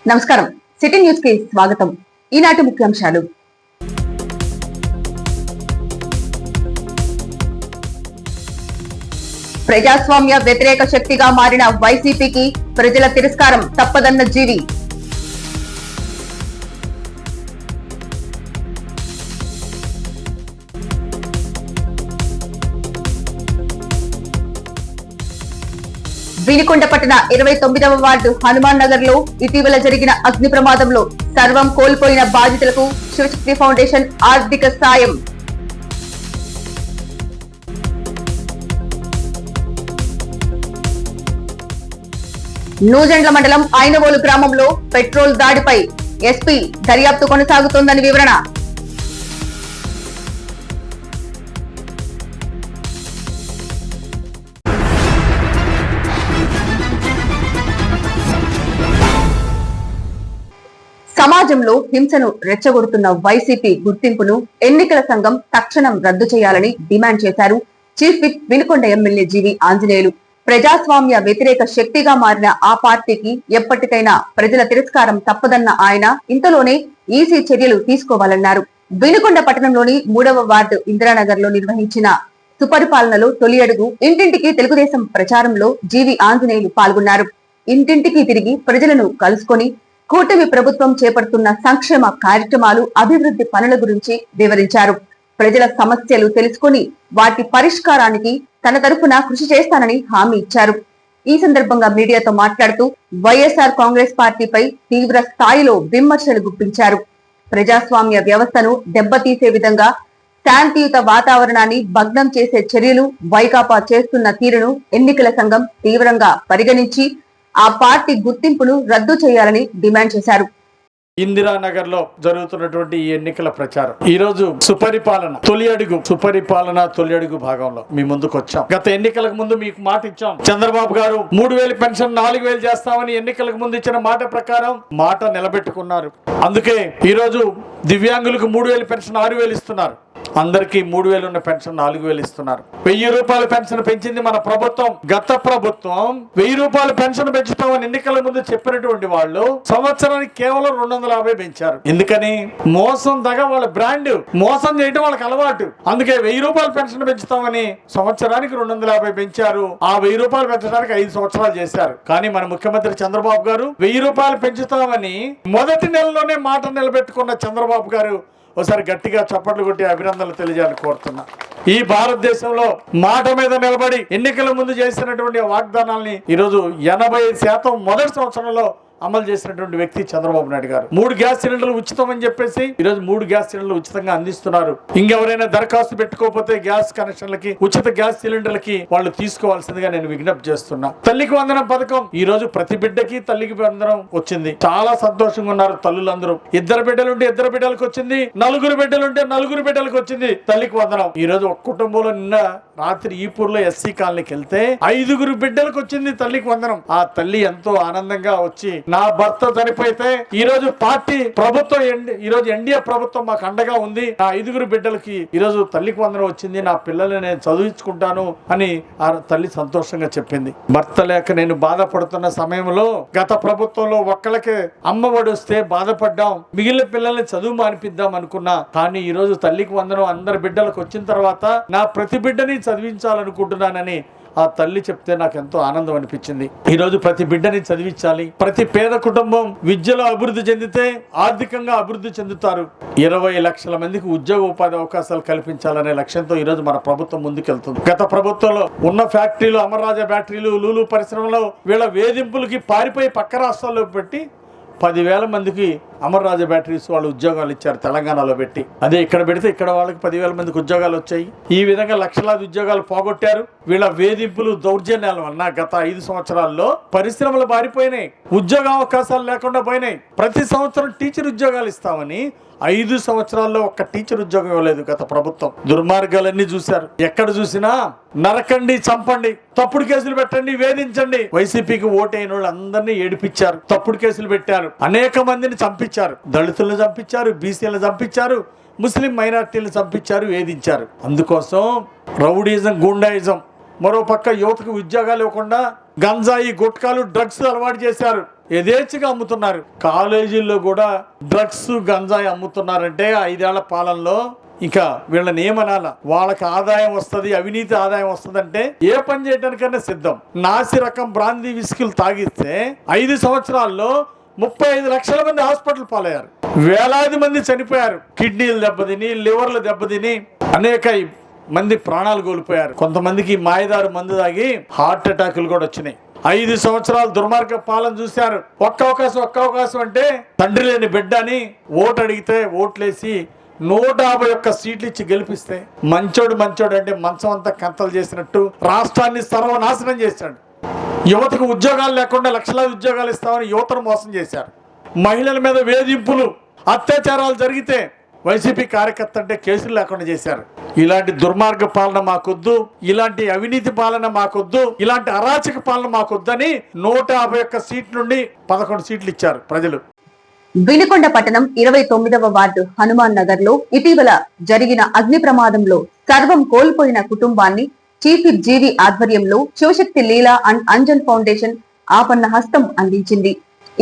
నమస్కారం. City news కి స్వాగతం. ఈనాటి ముఖ్యాంశాలు. ప్రజాస్వామ్య వ్యతిరేక శక్తిగా మారిన వైసీపీకి ప్రజల తిరస్కారం తప్పదన్న జీవి. వినుకొండ పట్టణ 29వ వార్డు హనుమాన్ నగర్ లో ఇటీవల జరిగిన అగ్ని ప్రమాదంలో సర్వం కోల్పోయిన బాధితులకు శివశక్తి ఫౌండేషన్ ఆర్థిక సాయం. నూజెండ్ల మండలం ఐనవోలు గ్రామంలో పెట్రోల్ దాడిపై ఎస్పీ దర్యాప్తు కొనసాగుతోందని వివరణ. సమాజంలో హింసను రెచ్చగొడుతున్న వైసీపీ గుర్తింపును ఎన్నికల సంఘం తక్షణం రద్దు చేయాలని డిమాండ్ చేశారు చీఫ్ విప్ వినుకొండ ఎమ్మెల్యే జీవి ఆంజనేయులు. ప్రజాస్వామ్య వ్యతిరేక శక్తిగా మారిన ఆ పార్టీకి ఎప్పటికైనా ప్రజల తిరస్కారం తప్పదన్న ఆయన ఇంతలోనే ఈసీ చర్యలు తీసుకోవాలన్నారు. వినుకొండ పట్టణంలోని 3వ వార్డు ఇందిరానగర్ లో నిర్వహించిన సుపరిపాలనలో తొలి అడుగు ఇంటింటికి తెలుగుదేశం ప్రచారంలో జీవి ఆంజనేయులు పాల్గొన్నారు. ఇంటింటికి తిరిగి ప్రజలను కలుసుకొని కూటమి ప్రభుత్వం చేపడుతున్న సంక్షేమ కార్యక్రమాలు, అభివృద్ధి పనుల గురించి వివరించారు. ప్రజల సమస్యలు తెలుసుకుని వాటి పరిష్కారానికి తన తరఫున కృషి చేస్తానని హామీ ఇచ్చారు. ఈ సందర్భంగా మీడియాతో మాట్లాడుతూ వైఎస్ఆర్ కాంగ్రెస్ పార్టీపై తీవ్ర స్థాయిలో విమర్శలు గుప్పించారు. ప్రజాస్వామ్య వ్యవస్థను దెబ్బతీసే విధంగా శాంతియుత వాతావరణాన్ని భగ్నం చేసే చర్యలు వైకాపా చేస్తున్న తీరును ఎన్నికల సంఘం తీవ్రంగా పరిగణించి ఆ పార్టీ గుర్తింపును రద్దు చేయాలని డిమాండ్ చేశారు. ఇందిరానగర్ లో జరుగుతున్నటువంటి ఈ ఎన్నికల ప్రచారం ఈ రోజు సుపరిపాలన తొలి అడుగు భాగంలో మీ ముందుకు వచ్చాం. గత ఎన్నికలకు ముందు మీకు మాట ఇచ్చాం. చంద్రబాబు గారు 3000 పెన్షన్ 4000 చేస్తామని ఎన్నికలకు ముందు ఇచ్చిన మాట ప్రకారం మాట నిలబెట్టుకున్నారు. అందుకే ఈ రోజు దివ్యాంగులకు 3000 పెన్షన్ 6000 ఇస్తున్నారు. అందరికి 3000 ఉన్న పెన్షన్ 4000 ఇస్తున్నారు. 1000 రూపాయల పెన్షన్ పెంచింది మన ప్రభుత్వం. గత ప్రభుత్వం 1000 రూపాయల పెన్షన్ పెంచుతామని ఎన్నికల ముందు చెప్పినటువంటి వాళ్ళు సంవత్సరానికి కేవలం 250 పెంచారు. ఎందుకని? మోసం దగ వాళ్ళ బ్రాండ్, మోసం చేయడం వాళ్ళకి అలవాటు. అందుకే 1000 రూపాయల పెన్షన్ పెంచుతామని సంవత్సరానికి 250 పెంచారు. ఆ 1000 రూపాయలు పెంచడానికి 5 సంవత్సరాలు చేశారు. కానీ మన ముఖ్యమంత్రి చంద్రబాబు గారు 1000 రూపాయలు పెంచుతామని మొదటి నెలలోనే మాట నిలబెట్టుకున్న చంద్రబాబు గారు ఒకసారి గట్టిగా చప్పట్లు కొట్టి అభినందనలు తెలియజేయాలని కోరుతున్నా. ఈ భారతదేశంలో మాట మీద నిలబడి ఎన్నికల ముందు చేసినటువంటి వాగ్దానాల్ని ఈరోజు 80% మొదటి సంవత్సరంలో అమలు చేసినటువంటి వ్యక్తి చంద్రబాబు నాయుడు గారు. 3 గ్యాస్ సిలిండర్లు ఉచితం అని చెప్పేసి ఈరోజు 3 గ్యాస్ సిలిండర్లు ఉచితంగా అందిస్తున్నారు. ఇంకెవరైనా దరఖాస్తు పెట్టుకోకపోతే గ్యాస్ కనెక్షన్లకి, ఉచిత గ్యాస్ సిలిండర్లకి వాళ్ళు తీసుకోవాల్సిందిగా నేను విజ్ఞప్తి చేస్తున్నా. తల్లికి వందనం పథకం ఈ రోజు ప్రతి బిడ్డకి తల్లికి వందనం వచ్చింది. చాలా సంతోషంగా ఉన్నారు తల్లులందరూ. 2 బిడ్డలుంటే 2 బిడ్డలకు వచ్చింది, 4 బిడ్డలుంటే 4 బిడ్డలకు వచ్చింది తల్లికి వందనం. ఈ రోజు ఒక కుటుంబంలో నిన్న రాత్రి ఈపూర్లో ఎస్సీ కాలనీకి వెళ్తే 5 బిడ్డలకు వచ్చింది తల్లికి వందనం. ఆ తల్లి ఎంతో ఆనందంగా వచ్చి నా భర్త చనిపోతే ఈ రోజు పార్టీ ప్రభుత్వం, ఈ రోజు ఎన్డీఏ ప్రభుత్వం మాకు అండగా ఉంది, నా 5 బిడ్డలకి ఈ రోజు తల్లికి వందనం వచ్చింది, నా పిల్లల్ని నేను చదివించుకుంటాను అని ఆ తల్లి సంతోషంగా చెప్పింది. భర్త లేక నేను బాధపడుతున్న సమయంలో గత ప్రభుత్వంలో ఒక్కళ్ళకి అమ్మఒడి వస్తే బాధపడ్డాం, మిగిలిన పిల్లల్ని చదువు మానిపిద్దాం అనుకున్నా. కానీ ఈ రోజు తల్లికి వందనం అందరి బిడ్డలకు వచ్చిన తర్వాత నా ప్రతి బిడ్డని చదివించాలనుకుంటున్నానని ఆ తల్లి చెప్తే నాకు ఎంతో ఆనందం అనిపించింది. ఈ రోజు ప్రతి బిడ్డని చదివించాలి. ప్రతి పేద కుటుంబం విద్యలో అభివృద్ధి చెందితే ఆర్థికంగా అభివృద్ధి చెందుతారు. 20 లక్షల మందికి ఉద్యోగ ఉపాధి అవకాశాలు కల్పించాలనే లక్ష్యంతో ఈ రోజు మన ప్రభుత్వం ముందుకెళ్తుంది. గత ప్రభుత్వంలో ఉన్న ఫ్యాక్టరీలు, అమర్రాజా బ్యాటరీలు, లూలు పరిశ్రమలో వీళ్ళ వేధింపులకి పారిపోయి పక్క రాష్ట్రాల్లో పెట్టి 10,000 మందికి అమర్రాజా బ్యాటరీస్ వాళ్ళు ఉద్యోగాలు ఇచ్చారు తెలంగాణలో పెట్టి. అదే ఇక్కడ పెడితే ఇక్కడ వాళ్ళకి 10,000 మందికి ఉద్యోగాలు వచ్చాయి. ఈ విధంగా లక్షలాది ఉద్యోగాలు పోగొట్టారు. వీళ్ళ వేధింపులు, దౌర్జన్యాల వల్ల గత 5 సంవత్సరాల్లో పరిశ్రమలు మారిపోయినాయి, ఉద్యోగ అవకాశాలు లేకుండా పోయినాయి. ప్రతి సంవత్సరం టీచర్ ఉద్యోగాలు ఇస్తామని 5 సంవత్సరాల్లో ఒక్క టీచర్ ఉద్యోగం ఇవ్వలేదు గత ప్రభుత్వం. దుర్మార్గాలన్నీ చూశారు. ఎక్కడ చూసినా నరకండి, చంపండి, తప్పుడు కేసులు పెట్టండి, వేధించండి. వైసీపీకి ఓటైన వాళ్ళు అందరినీ ఏడిపించారు, తప్పుడు కేసులు పెట్టారు, అనేక మందిని చంపించారు. దళితులను చంపించారు, బీసీలను చంపించారు, ముస్లిం మైనార్టీలను చంపించారు, వేధించారు. అందుకోసం రౌడీజం, గుండాయిజం, మరో పక్క యువతకు ఉద్యోగాలు ఇవ్వకుండా గంజాయి, గుట్కాలు, డ్రగ్స్ అలవాటు చేశారు. యథేచ్ఛగా అమ్ముతున్నారు. కాలేజీల్లో కూడా డ్రగ్స్ గంజాయి అమ్ముతున్నారంటే 5 ఏళ్ల పాలనలో ఇంకా వీళ్ళని ఏమనాల? వాళ్ళకి ఆదాయం వస్తుంది, అవినీతి ఆదాయం వస్తుందంటే ఏ పని చేయడానికైనా సిద్ధం. నాసి రకం బ్రాందీ విస్కీలు తాగిస్తే 5 సంవత్సరాల్లో 35 లక్షల మంది హాస్పిటల్ పాలయ్యారు. వేలాది మంది చనిపోయారు. కిడ్నీలు దెబ్బతిని, లివర్లు దెబ్బతిని అనేక మంది ప్రాణాలు కోల్పోయారు. కొంతమందికి మాయదారు మందు తాగి హార్ట్ అటాకులు కూడా వచ్చినాయి. 5 సంవత్సరాలు దుర్మార్గ పాలన చూశారు. ఒక్క అవకాశం అంటే తండ్రి లేని బిడ్డ అని ఓటు అడిగితే ఓట్లేసి 151 సీట్లు ఇచ్చి గెలిపిస్తే మంచోడు అంటే మంచం అంతా కంతలు చేసినట్టు రాష్ట్రాన్ని సర్వనాశనం చేశాడు. యువతకు ఉద్యోగాలు లేకుండా లక్షలాది ఉద్యోగాలు ఇస్తామని యువతను మోసం చేశారు. మహిళల మీద వేధింపులు, అత్యాచారాలు జరిగితే వైసీపీ కార్యకర్త అంటే కేసులు లేకుండా చేశారు. ఇలాంటి దుర్మార్గ పాలన మాకొద్దు, ఇలాంటి అవినీతి పాలన మాకొద్దు, ఇలాంటి అరాచక పాలన మాకొద్దని 151 సీట్ల నుండి 11 సీట్లు ఇచ్చారు ప్రజలు. వినుకొండ పట్టణం 29వ వార్డు హనుమాన్ నగర్ లో ఇటీవల జరిగిన అగ్ని ప్రమాదంలో సర్వం కోల్పోయిన కుటుంబాన్ని చీఫ్ విప్ జీవి ఆధ్వర్యంలో శివశక్తి లీలా అండ్ అంజన్ ఫౌండేషన్ ఆపన్న హస్తం అందించింది.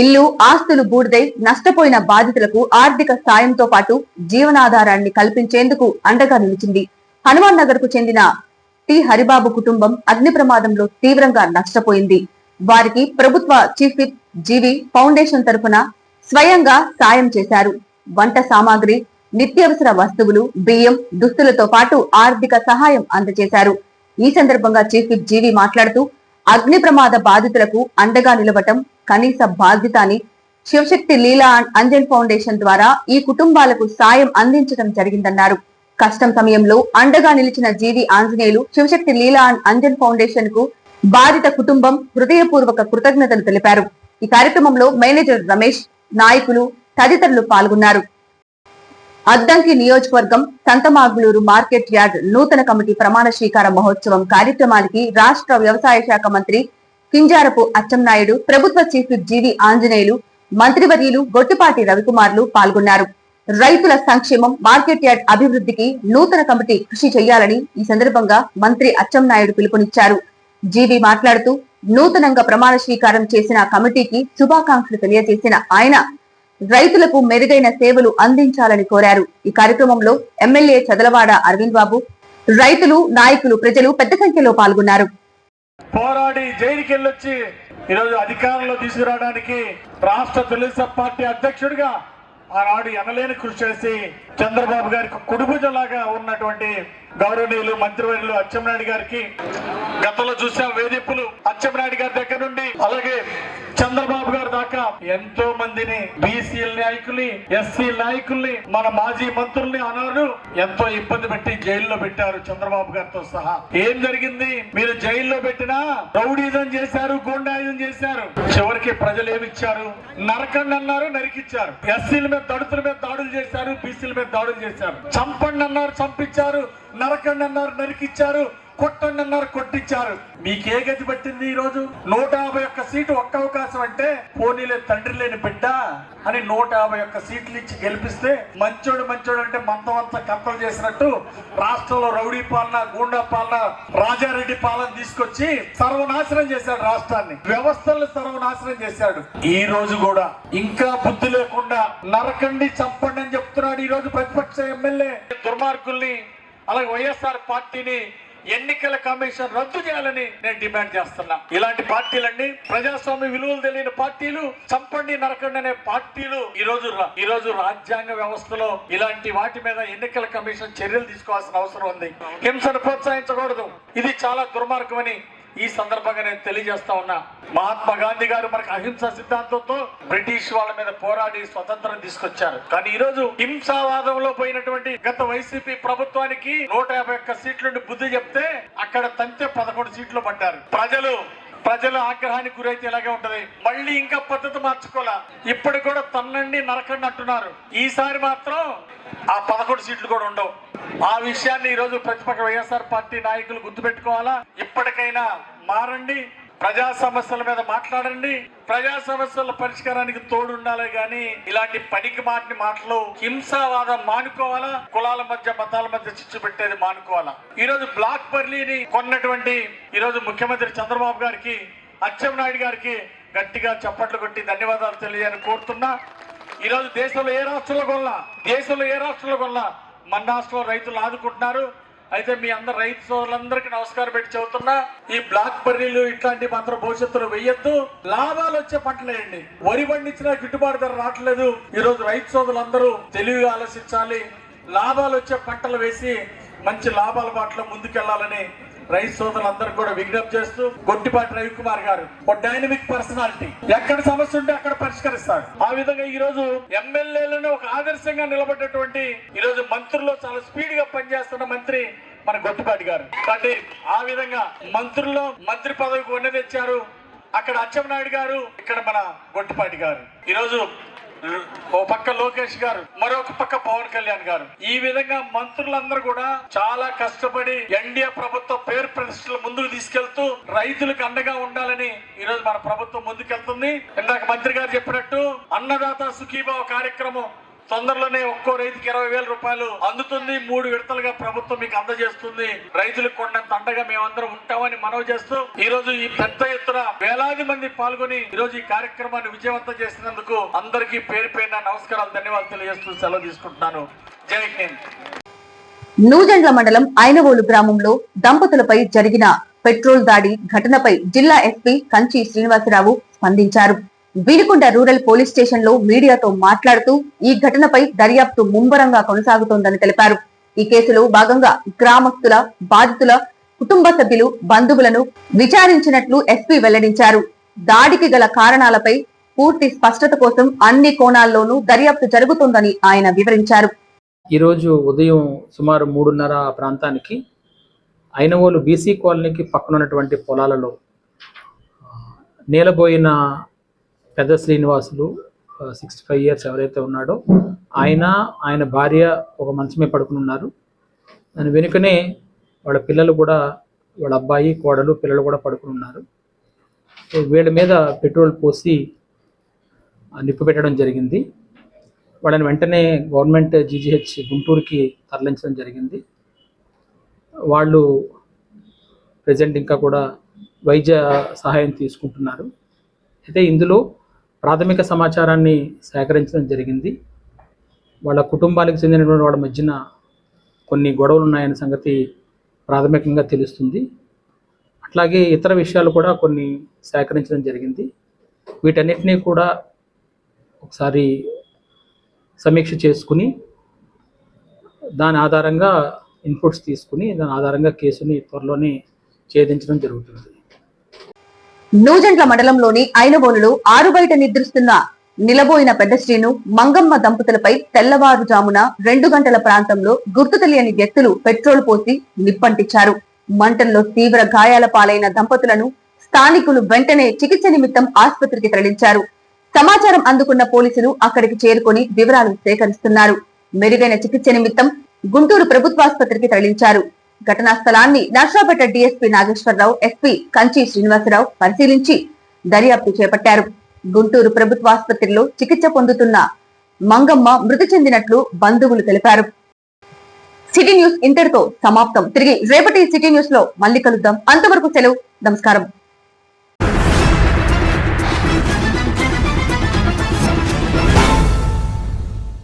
ఇల్లు, ఆస్తులు బూడిదై నష్టపోయిన బాధితులకు ఆర్థిక సాయంతో పాటు జీవనాధారాన్ని కల్పించేందుకు అండగా నిలిచింది. హనుమాన్ నగర్ కు చెందిన టి హరిబాబు కుటుంబం అగ్ని ప్రమాదంలో తీవ్రంగా నష్టపోయింది. వారికి ప్రభుత్వ చీఫ్ విప్ జీవి ఫౌండేషన్ తరఫున స్వయంగా సాయం చేశారు. వంట సామాగ్రి, నిత్యావసర వస్తువులు, బియ్యం, దుస్తులతో పాటు ఆర్థిక సహాయం అందజేశారు. ఈ సందర్భంగా చీఫ్ విప్ జీవి మాట్లాడుతూ అగ్ని ప్రమాద బాధితులకు అండగా నిలవటం కనీస బాధ్యత అని, శివశక్తి లీలా అండ్ అంజన్ ఫౌండేషన్ ద్వారా ఈ కుటుంబాలకు సాయం అందించడం జరిగిందన్నారు. కష్టం సమయంలో అండగా నిలిచిన జీవి ఆంజనేయులు శివశక్తి లీలా అండ్ అంజన్ ఫౌండేషన్ కు బాధిత కుటుంబం హృదయపూర్వక కృతజ్ఞతలు తెలిపారు. ఈ కార్యక్రమంలో మేనేజర్ రమేష్, నాయకులు తదితరులు పాల్గొన్నారు. అద్దంకి నియోజకవర్గం సంతమాగులూరు మార్కెట్ యార్డ్ నూతన కమిటీ ప్రమాణ స్వీకార మహోత్సవం కార్యక్రమానికి రాష్ట్ర వ్యవసాయ శాఖ మంత్రి కింజారపు అచ్చెన్నాయుడు, ప్రభుత్వ చీఫ్ విప్ జీవి ఆంజనేయులు, మంత్రివర్యులు గొట్టిపాటి రవికుమార్లు పాల్గొన్నారు. రైతుల సంక్షేమం, మార్కెట్ యార్డ్ అభివృద్ధికి నూతన కమిటీ కృషి చేయాలని ఈ సందర్భంగా మంత్రి అచ్చెన్నాయుడు పిలుపునిచ్చారు. జీవి మాట్లాడుతూ నూతనంగా ప్రమాణ స్వీకారం చేసిన కమిటీకి శుభాకాంక్షలు తెలియజేసిన ఆయన రైతులకు మెరుగైన సేవలు అందించాలని కోరారు. ఈ కార్యక్రమంలో ఎమ్మెల్యే చదలవాడ అరవింద్ బాబు, రైతులు, నాయకులు, ప్రజలు పెద్ద సంఖ్యలో పాల్గొన్నారు. పోరాడి జైలుకి వెళ్ళొచ్చి ఈరోజు అధికారంలో తీసుకురావడానికి రాష్ట్ర తెలుగుదేశం పార్టీ అధ్యక్షుడిగా ఆనాడు ఎనలేని కృషి చేసి చంద్రబాబు గారికి కుడిభుజంలాగా ఉన్నటువంటి గౌరవనీయులు మంత్రివర్యులు అచ్చెన్నాయుడు గారికి గతంలో చూసాం వేధింపులు. అచ్చెన్నాయుడు గారి దగ్గర నుండి అలాగే చంద్రబాబు గారి దాకా ఎంతో మందిని, బీసీ నాయకుల్ని, ఎస్సీ నాయకుల్ని, మన మాజీ మంత్రుల్ని అన్నారు ఎంతో ఇబ్బంది పెట్టి జైల్లో పెట్టారు చంద్రబాబు గారితో సహా. ఏం జరిగింది? మీరు జైల్లో పెట్టినా రౌడీజం చేశారు, గూండాయిజం చేశారు. చివరికి ప్రజలు ఏమిచ్చారు? నరకండి అన్నారు, నరికిచ్చారు. ఎస్సీల మీద, దళితుల మీద దాడులు చేశారు, బీసీల మీద దాడులు చేశారు. చంపండి అన్నారు, చంపించారు. నరకండి అన్నారు, నరికిచ్చారు. కొట్టండి అన్నారు, కొట్టించారు. మీకే గతి పట్టింది? ఈ రోజు 151 సీటు ఒక్క అవకాశం అంటే పోనీలే తండ్రి లేని బిడ్డ అని 151 సీట్లు ఇచ్చి గెలిపిస్తే మంచోడు అంటే మంతం అంతా కప్పలు చేసినట్టు రాష్ట్రంలో రౌడీ పాలన, గూండా పాలన, రాజారెడ్డి పాలన తీసుకొచ్చి సర్వనాశనం చేశాడు రాష్ట్రాన్ని. వ్యవస్థలను సర్వనాశనం చేశాడు. ఈ రోజు కూడా ఇంకా బుద్ధి లేకుండా నరకండి, చంపండి అని చెప్తున్నాడు ఈ రోజు ప్రతిపక్ష ఎమ్మెల్యే. దుర్మార్గుల్ని అలాగే వైఎస్ఆర్ పార్టీని ఎన్నికల కమిషన్ రద్దు చేయాలని నేను డిమాండ్ చేస్తున్నా. ఇలాంటి పార్టీలన్నీ ప్రజాస్వామ్య విలువలు తెలియని పార్టీలు, చంపండి నరకండి అనే పార్టీలు ఈ రోజు రాజ్యాంగ వ్యవస్థలో ఇలాంటి వాటి మీద ఎన్నికల కమిషన్ చర్యలు తీసుకోవాల్సిన అవసరం ఉంది. హింసను ప్రోత్సహించకూడదు. ఇది చాలా దుర్మార్గమని ఈ సందర్భంగా నేను తెలియజేస్తా ఉన్నా. మహాత్మా గాంధీ గారు మనకు అహింస సిద్ధాంతంతో బ్రిటిష్ వాళ్ళ మీద పోరాడి స్వతంత్రం తీసుకొచ్చారు. కానీ ఈ రోజు హింసావాదంలో పోయినటువంటి గత వైసీపీ ప్రభుత్వానికి 151 సీట్ల నుండి బుద్ధి చెప్తే అక్కడ తంతే 11 సీట్లు పడ్డారు. ప్రజల ఆగ్రహానికి గురైతే ఇలాగే ఉంటది. మళ్ళీ ఇంకా పద్ధతి మార్చుకోవాలా. ఇప్పటికి కూడా తన్నండి నరకండి అంటున్నారు. ఈసారి మాత్రం ఆ 11 సీట్లు కూడా ఉండవు. ఆ విషయాన్ని ఈ రోజు ప్రతిపక్ష వైఎస్ఆర్ పార్టీ నాయకులు గుర్తుపెట్టుకోవాలా. ఇప్పటికైనా మారండి, ప్రజా సమస్యల మీద మాట్లాడండి, ప్రజా సమస్యల పరిష్కారానికి తోడు ఉండాలి. గాని ఇలాంటి పనికి మాటలు, హింసావాదం మానుకోవాలా. కులాల మధ్య, మతాల మధ్య చిచ్చు పెట్టేది మానుకోవాలా. ఈ రోజు బ్లాక్ బర్లీని కొన్నటువంటి ఈ రోజు ముఖ్యమంత్రి చంద్రబాబు గారికి, అచ్చెన్నాయుడు గారికి గట్టిగా చప్పట్లు కొట్టి ధన్యవాదాలు తెలియని కోరుతున్నా. ఈరోజు దేశంలో ఏ రాష్ట్రంలో కొన్నా మన రాష్ట్రంలో రైతులు ఆదుకుంటున్నారు. అయితే మీ అందరు రైతు సోదరులందరికీ నమస్కారం పెట్టి చెబుతున్నా, ఈ బ్లాక్ బర్రీలు ఇట్లాంటి మాత్రం భవిష్యత్తులో వెయ్యొద్దు. లాభాలు వచ్చే పంటలు వేయండి. వరి పండించినా గిట్టుబాటు ధర రావట్లేదు. ఈరోజు రైతు సోదరులందరూ తెలివిగా ఆలోచించాలి. లాభాలు వచ్చే పంటలు వేసి మంచి లాభాల బాటలో ముందుకెళ్లాలని రైతు సోదరులందరూ కూడా విజ్ఞప్తి చేస్తూ, గొట్టిపాటి రవికుమార్ గారు ఒక డైనమిక్ పర్సనాలిటీ, ఎక్కడ సమస్య ఉంటే అక్కడ పరిష్కరిస్తాడు. ఆ విధంగా ఈ రోజు ఎమ్మెల్యేలను ఒక ఆదర్శంగా నిలబడ్డటువంటి ఈ రోజు మంత్రుల్లో చాలా స్పీడ్ గా పనిచేస్తున్న మంత్రి మన గొట్టిపాటి గారు. కాబట్టి ఆ విధంగా మంత్రుల్లో మంత్రి పదవికి వన్నె తెచ్చారు. అక్కడ అచ్చెన్నాయుడు గారు, ఇక్కడ మన గొట్టిపాటి గారు. ఈరోజు ఓ పక్క లోకేష్ గారు, మరొక పక్క పవన్ కళ్యాణ్ గారు. ఈ విధంగా మంత్రులందరూ కూడా చాలా కష్టపడి ఎన్డీఏ ప్రభుత్వం పేరు ప్రతిష్టలు ముందుకు తీసుకెళ్తూ రైతులకు అండగా ఉండాలని ఈ రోజు మన ప్రభుత్వం ముందుకెళ్తుంది. ఇందాక మంత్రి గారు చెప్పినట్టు అన్నదాత సుఖీభావ కార్యక్రమం తొందరలోనే ఒక్కో రైతుకి 20,000 రూపాయలు అందుతుంది. 3 విడతలుగా ప్రభుత్వం మీకు అందజేస్తుంది. రైతులకు కొండంత అండగా మేమందరం ఉంటామని మనవి చేస్తూ ఈ రోజు ఈ పెద్ద ఎత్తున వేలాది మంది పాల్గొని ఈ రోజు ఈ కార్యక్రమాన్ని విజయవంతం చేసినందుకు అందరికీ పేరు పేరున నమస్కారాలు, ధన్యవాదాలు తెలియజేస్తూ సెలవు తీసుకుంటున్నాను. జై హింద్. నూజెండ్ల మండలం ఐనవోలు గ్రామంలో దంపతులపై జరిగిన పెట్రోల్ దాడి ఘటనపై జిల్లా ఎస్పీ కంచి శ్రీనివాసరావు స్పందించారు. వినుకొండ రూరల్ పోలీస్ స్టేషన్ లో మీడియాతో మాట్లాడుతూ ఈ ఘటనపై దర్యాప్తు ముమ్మరంగా కొనసాగుతోందని తెలిపారు. ఈ కేసులో భాగంగా గ్రామస్తుల, బాధితుల కుటుంబ సభ్యులు, బంధువులను విచారించినట్లు ఎస్పీ వెల్లడించారు. దాడికి గల కారణాలపై పూర్తి స్పష్టత కోసం అన్ని కోణాల్లోనూ దర్యాప్తు జరుగుతోందని ఆయన వివరించారు. ఈరోజు ఉదయం సుమారు 3:30 ప్రాంతానికి ఐనవోలు బీసీ కాలనీకి పక్కనున్నటువంటి పొలాలలో నేలబోయిన పెద్ద శ్రీనివాసులు 65 ఇయర్స్ ఎవరైతే ఉన్నాడో ఆయన భార్య ఒక మంచమే పడుకుని ఉన్నారు. దాని వెనుకనే వాళ్ళ పిల్లలు కూడా, వాళ్ళ అబ్బాయి, కోడలు, పిల్లలు కూడా పడుకుని ఉన్నారు. వీళ్ళ మీద పెట్రోల్ పోసి నిప్పు పెట్టడం జరిగింది. వాళ్ళని వెంటనే గవర్నమెంట్ జీజీహెచ్ గుంటూరుకి తరలించడం జరిగింది. వాళ్ళు ప్రజెంట్ ఇంకా కూడా వైద్య సహాయం తీసుకుంటున్నారు. అయితే ఇందులో ప్రాథమిక సమాచారాన్ని సేకరించడం జరిగింది. వాళ్ళ కుటుంబాలకు చెందినటువంటి వాళ్ళ మధ్యన కొన్ని గొడవలు ఉన్నాయనే సంగతి ప్రాథమికంగా తెలుస్తుంది. అట్లాగే ఇతర విషయాలు కూడా కొన్ని సేకరించడం జరిగింది. వీటన్నిటినీ కూడా ఒకసారి సమీక్ష చేసుకుని దాని ఆధారంగా ఇన్పుట్స్ తీసుకుని దాని ఆధారంగా కేసుని త్వరలోనే ఛేదించడం జరుగుతుంది. నూజెండ్ల మండలంలోని ఐనవోలులో ఆరు బయట నిద్రిస్తున్న నిలబోయిన పెద్ద శ్రీను, మంగమ్మ దంపతులపై తెల్లవారుజామున 2 గంటల ప్రాంతంలో గుర్తు తెలియని వ్యక్తులు పెట్రోల్ పోసి నిప్పంటించారు. మంటల్లో తీవ్ర గాయాల పాలైన దంపతులను స్థానికులు వెంటనే చికిత్స నిమిత్తం ఆసుపత్రికి తరలించారు. సమాచారం అందుకున్న పోలీసులు అక్కడికి చేరుకొని వివరాలు సేకరిస్తున్నారు. మెరుగైన చికిత్స నిమిత్తం గుంటూరు ప్రభుత్వాసుపత్రికి తరలించారు. ఘటనా స్థలాన్ని నర్సాపేట డీఎస్పీ నాగేశ్వరరావు, ఎస్పీ కంచి శ్రీనివాసరావు పరిశీలించి దర్యాప్తు చేపట్టారు. గుంటూరు ప్రభుత్వాసుపత్రిలో చికిత్స పొందుతున్న మంగమ్మ మృతి చెందినట్లు బంధువులు తెలిపారు. సిటీ న్యూస్ ఇంతటితో సమాప్తం. తిరిగి రేపటి సిటీ న్యూస్ లో మళ్ళీ కలుద్దాం. అంతవరకు సెలవు. నమస్కారం.